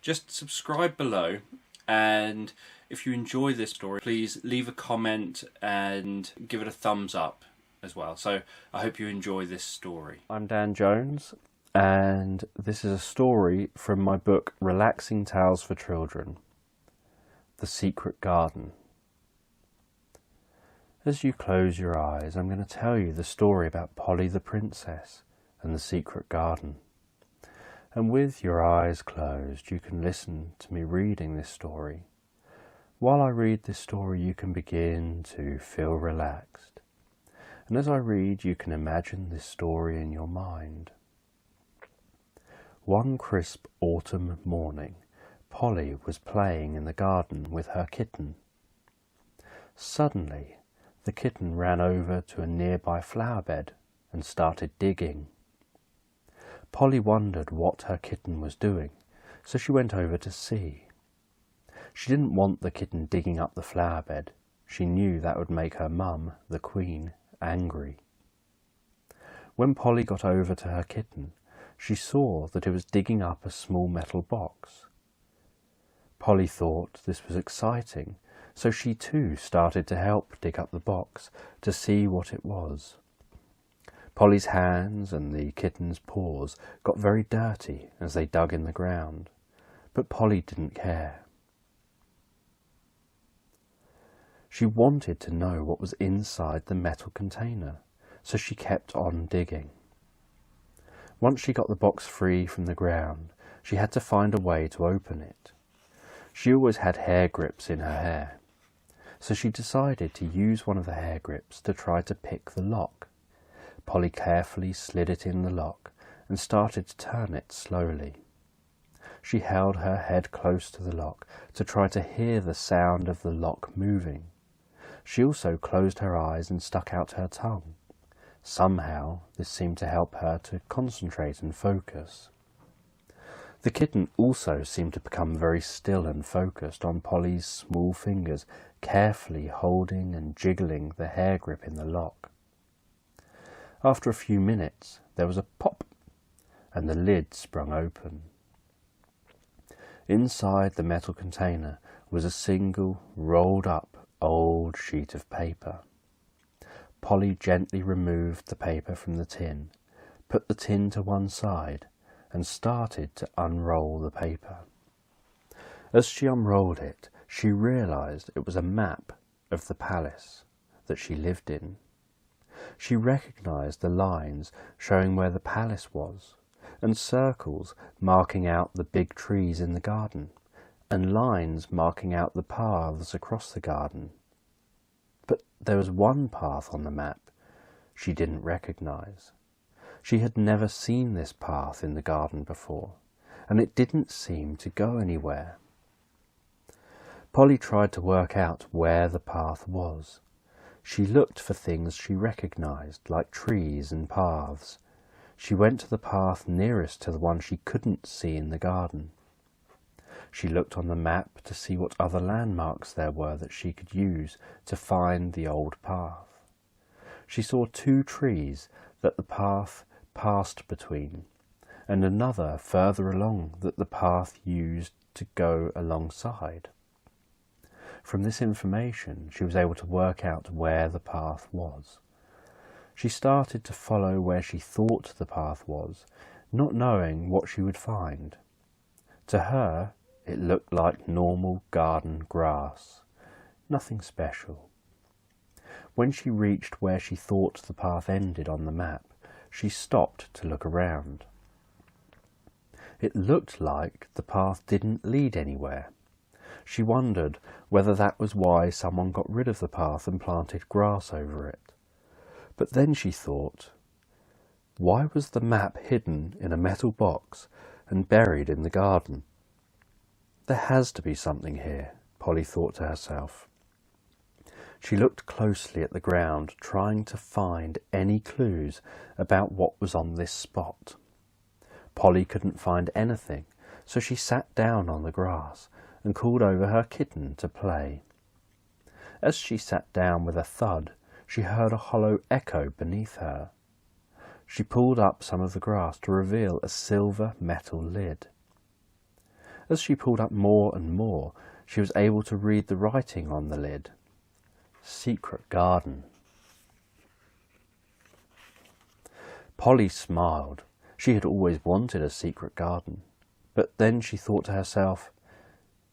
just subscribe below, and if you enjoy this story, please leave a comment and give it a thumbs up as well. So I hope you enjoy this story. I'm Dan Jones, and this is a story from my book Relaxing Tales for Children, The Secret Garden. As you close your eyes, I'm going to tell you the story about Polly the Princess and the Secret Garden. And with your eyes closed, you can listen to me reading this story. While I read this story, you can begin to feel relaxed. And as I read, you can imagine this story in your mind. One crisp autumn morning, Polly was playing in the garden with her kitten. Suddenly, the kitten ran over to a nearby flower bed and started digging. Polly wondered what her kitten was doing, so she went over to see. She didn't want the kitten digging up the flower bed. She knew that would make her mum, the Queen, angry. When Polly got over to her kitten, she saw that it was digging up a small metal box. Polly thought this was exciting, so she too started to help dig up the box to see what it was. Polly's hands and the kitten's paws got very dirty as they dug in the ground, but Polly didn't care. She wanted to know what was inside the metal container, so she kept on digging. Once she got the box free from the ground, she had to find a way to open it. She always had hair grips in her hair, so she decided to use one of the hair grips to try to pick the lock. Polly carefully slid it in the lock and started to turn it slowly. She held her head close to the lock to try to hear the sound of the lock moving. She also closed her eyes and stuck out her tongue. Somehow, this seemed to help her to concentrate and focus. The kitten also seemed to become very still and focused on Polly's small fingers, carefully holding and jiggling the hair grip in the lock. After a few minutes, there was a pop, and the lid sprung open. Inside the metal container was a single, rolled-up, old sheet of paper. Polly gently removed the paper from the tin, put the tin to one side, and started to unroll the paper. As she unrolled it, she realized it was a map of the palace that she lived in. She recognized the lines showing where the palace was, and circles marking out the big trees in the garden, and lines marking out the paths across the garden. But there was one path on the map she didn't recognize. She had never seen this path in the garden before, and it didn't seem to go anywhere. Polly tried to work out where the path was. She looked for things she recognized, like trees and paths. She went to the path nearest to the one she couldn't see in the garden. She looked on the map to see what other landmarks there were that she could use to find the old path. She saw 2 trees that the path passed between, and another further along that the path used to go alongside. From this information, she was able to work out where the path was. She started to follow where she thought the path was, not knowing what she would find. To her, it looked like normal garden grass, nothing special. When she reached where she thought the path ended on the map, she stopped to look around. It looked like the path didn't lead anywhere. She wondered whether that was why someone got rid of the path and planted grass over it. But then she thought, why was the map hidden in a metal box and buried in the garden? There has to be something here, Polly thought to herself. She looked closely at the ground, trying to find any clues about what was on this spot. Polly couldn't find anything, so she sat down on the grass and called over her kitten to play. As she sat down with a thud, she heard a hollow echo beneath her. She pulled up some of the grass to reveal a silver metal lid. As she pulled up more and more, she was able to read the writing on the lid. Secret garden. Polly smiled. She had always wanted a secret garden. But then she thought to herself,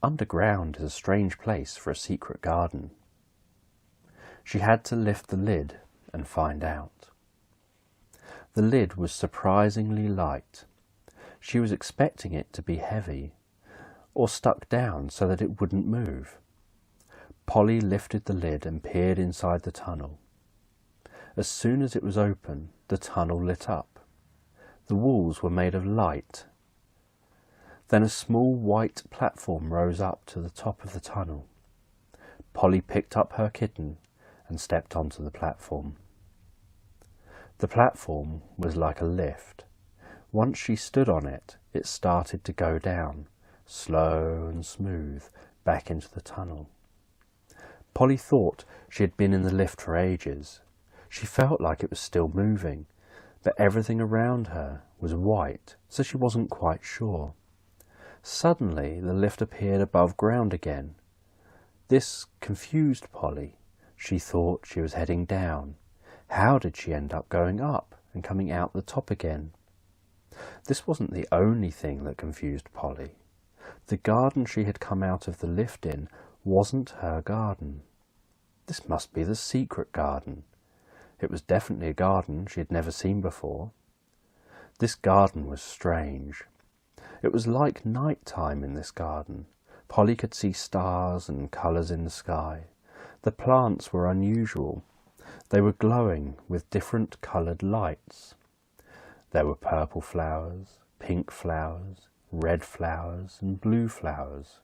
underground is a strange place for a secret garden. She had to lift the lid and find out. The lid was surprisingly light. She was expecting it to be heavy, or stuck down so that it wouldn't move. Polly lifted the lid and peered inside the tunnel. As soon as it was open, the tunnel lit up. The walls were made of light. Then a small white platform rose up to the top of the tunnel. Polly picked up her kitten and stepped onto the platform. The platform was like a lift. Once she stood on it, it started to go down, slow and smooth, back into the tunnel. Polly thought she had been in the lift for ages. She felt like it was still moving, but everything around her was white, so she wasn't quite sure. Suddenly, the lift appeared above ground again. This confused Polly. She thought she was heading down. How did she end up going up and coming out the top again? This wasn't the only thing that confused Polly. The garden she had come out of the lift in wasn't her garden. This must be the secret garden. It was definitely a garden she had never seen before. This garden was strange. It was like night time in this garden. Polly could see stars and colours in the sky. The plants were unusual. They were glowing with different coloured lights. There were purple flowers, pink flowers, red flowers and blue flowers.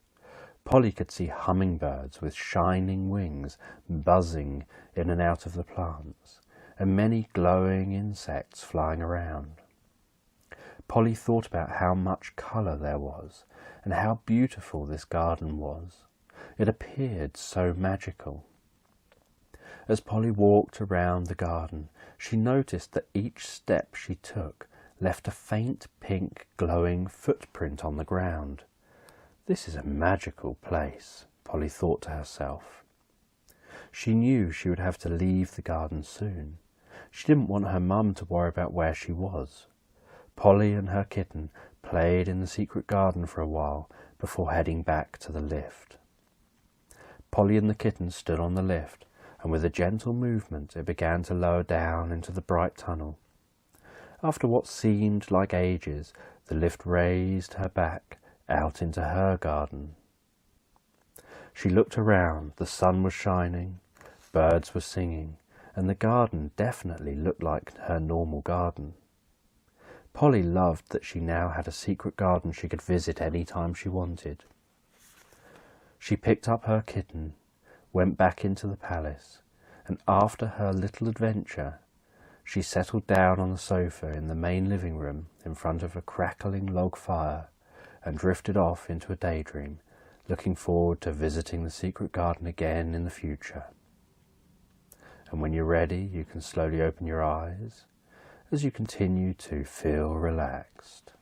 Polly could see hummingbirds with shining wings buzzing in and out of the plants, and many glowing insects flying around. Polly thought about how much colour there was, and how beautiful this garden was. It appeared so magical. As Polly walked around the garden, she noticed that each step she took left a faint pink glowing footprint on the ground. This is a magical place, Polly thought to herself. She knew she would have to leave the garden soon. She didn't want her mum to worry about where she was. Polly and her kitten played in the secret garden for a while before heading back to the lift. Polly and the kitten stood on the lift, and with a gentle movement it began to lower down into the bright tunnel. After what seemed like ages, the lift raised her back out into her garden. She looked around. The sun was shining, birds were singing, and the garden definitely looked like her normal garden. Polly loved that she now had a secret garden she could visit any time she wanted. She picked up her kitten, went back into the palace, and after her little adventure, she settled down on the sofa in the main living room in front of a crackling log fire and drifted off into a daydream, looking forward to visiting the secret garden again in the future. And when you're ready, you can slowly open your eyes as you continue to feel relaxed.